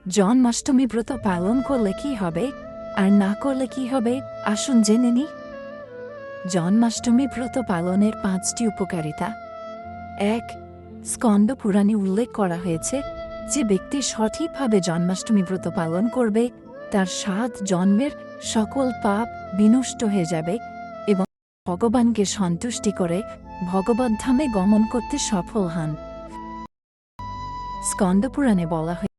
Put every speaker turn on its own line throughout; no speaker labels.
জন্মাষ্টমী ব্রত পালন করলে কি হবে আর না করলে কি হবে আসুন জেনে নিই। জন্মাষ্টমী ব্রত পালনের 5টি উপকারিতা। 1. স্কন্দ পুরাণে উল্লেখ করা হয়েছে যে ব্যক্তি সঠিকভাবে জন্মাষ্টমী ব্রত পালন করবে তার 7 জন্মের সকল পাপ বিনষ্ট হয়ে যাবে এবং ভগবানকে সন্তুষ্টি করে ভগবত ধামে গমন করতে সফল হন। স্কন্দ পুরাণে বলা হয়েছে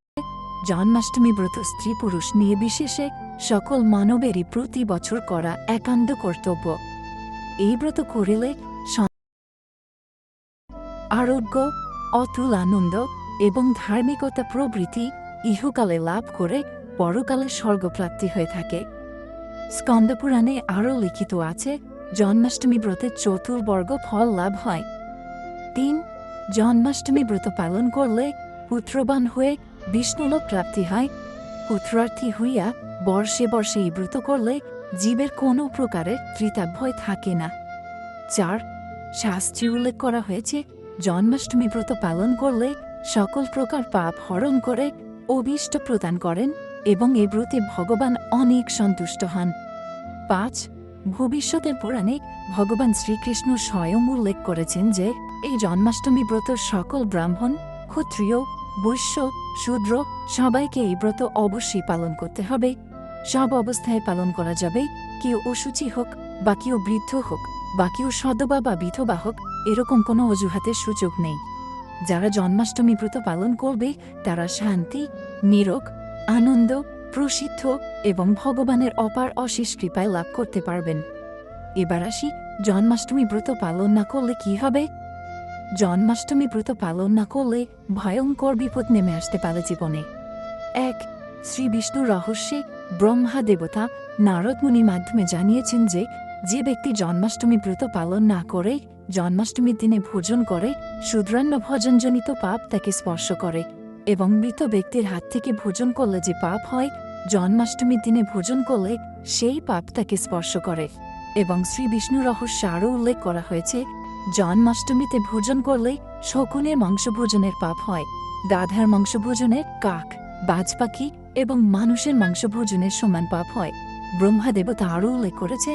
জন্মাষ্টমী ব্রত স্ত্রী পুরুষ নির্বিশেষে সকল মানবেরই প্রতি বছর করা একান্ত কর্তব্য। এই ব্রত করিলে আরোগ্য, অতুল আনন্দ এবং ধার্মিকতা প্রভৃতি ইহকালে লাভ করে পরকালে স্বর্গপ্রাপ্তি হয়ে থাকে। স্কন্দপুরাণে আরও লিখিত আছে জন্মাষ্টমী ব্রতের চতুর্বর্গ ফল লাভ হয়। 3. জন্মাষ্টমী ব্রত পালন করলে পুত্রবান হয়ে বিষ্ণুলোক প্রাপ্তি হয়। পুত্রার্থী হইয়া বর্ষে বর্ষে এই ব্রত করলে জীবের কোনো প্রকারের ত্রিতাভয় থাকে না। 4. শাস্ত্রে উল্লেখ করা হয়েছে জন্মাষ্টমী ব্রত পালন করলে সকল প্রকার পাপ হরণ করে অভীষ্ট প্রদান করেন এবং এই ব্রতে ভগবান অনেক সন্তুষ্ট হন। 5. ভবিষ্যতের পুরাণে ভগবান শ্রীকৃষ্ণ স্বয়ং উল্লেখ করেছেন যে এই জন্মাষ্টমী ব্রত সকল ব্রাহ্মণ, ক্ষত্রিয়, বৈশ্য, শূদ্র সবাইকে এই ব্রত অবশ্যই পালন করতে হবে। সব অবস্থায় পালন করা যাবে, কেউ অশুচি হোক বা কেউ বৃদ্ধ হোক বা কেউ সদবা বা বিধবা হোক, এরকম কোনো অজুহাতের সুযোগ নেই। যারা জন্মাষ্টমী ব্রত পালন করবে তারা শান্তি, নিরোগ, আনন্দ, প্রসিদ্ধ এবং ভগবানের অপার অশেষ কৃপায় লাভ করতে পারবেন। এবার আসি জন্মাষ্টমী ব্রত পালন না করলে কি হবে। জন্মাষ্টমী ব্রত পালন না করলে ভয়ঙ্কর বিপদ নেমে আসতে পারে জীবনে। 1. শ্রী বিষ্ণু রহস্যে ব্রহ্মা দেবতা নারদ মুনির মাধ্যমে জানিয়েছেন যে যে ব্যক্তি জন্মাষ্টমী ব্রত পালন না করে জন্মাষ্টমীর দিনে ভোজন করে শূদ্রান্ন ভোজনজনিত পাপ তাকে স্পর্শ করে এবং মৃত ব্যক্তির হাত থেকে ভোজন করলে যে পাপ হয় জন্মাষ্টমীর দিনে ভোজন করলে সেই পাপ তাকে স্পর্শ করে। এবং শ্রী বিষ্ণু রহস্য আরও উল্লেখ করা হয়েছে জন্মাষ্টমীতে ভোজন করলে শকুনের মাংস ভোজনের পাপ হয়, গাধার মাংস ভোজনের, কাক, বাজ পাখি এবং মানুষের মাংস ভোজনের সমান পাপ হয়। ব্রহ্মা দেবতা আরও উল্লেখ করেছে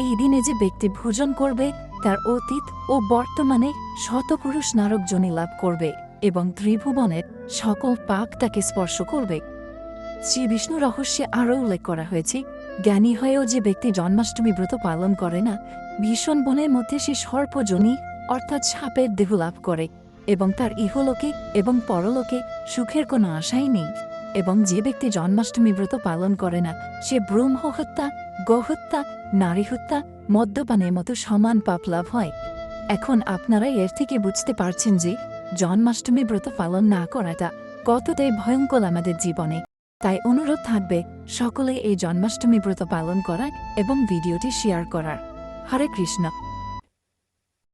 এই দিনে যে ব্যক্তি ভোজন করবে তার অতীত ও বর্তমানে শতপুরুষ নারক যোনি লাভ করবে এবং ত্রিভুবনের সকল পাপ তাকে স্পর্শ করবে। শ্রী বিষ্ণু রহস্যে আরও উল্লেখ করা হয়েছে জ্ঞানী হয়েও যে ব্যক্তি জন্মাষ্টমী ব্রত পালন করে না ভীষণ বনের মধ্যে সে সর্পযোনি অর্থাৎ সাপের দেহ লাভ করে এবং তার ইহলোকে এবং পরলোকে সুখের কোনো আশাই নেই। এবং যে ব্যক্তি জন্মাষ্টমী ব্রত পালন করে না সে ব্রহ্ম হত্যা, গোহত্যা, নারী হত্যা, মদ্যপানের মতো সমান পাপ লাভ হয়। এখন আপনারা এর থেকে বুঝতে পারছেন যে জন্মাষ্টমী ব্রত পালন না করাটা কতটাই ভয়ঙ্কর আমাদের জীবনে। তাই অনুরোধ থাকবে সকলে এই জন্মাষ্টমী ব্রত পালন করার এবং ভিডিওটি শেয়ার করার। হরে কৃষ্ণ।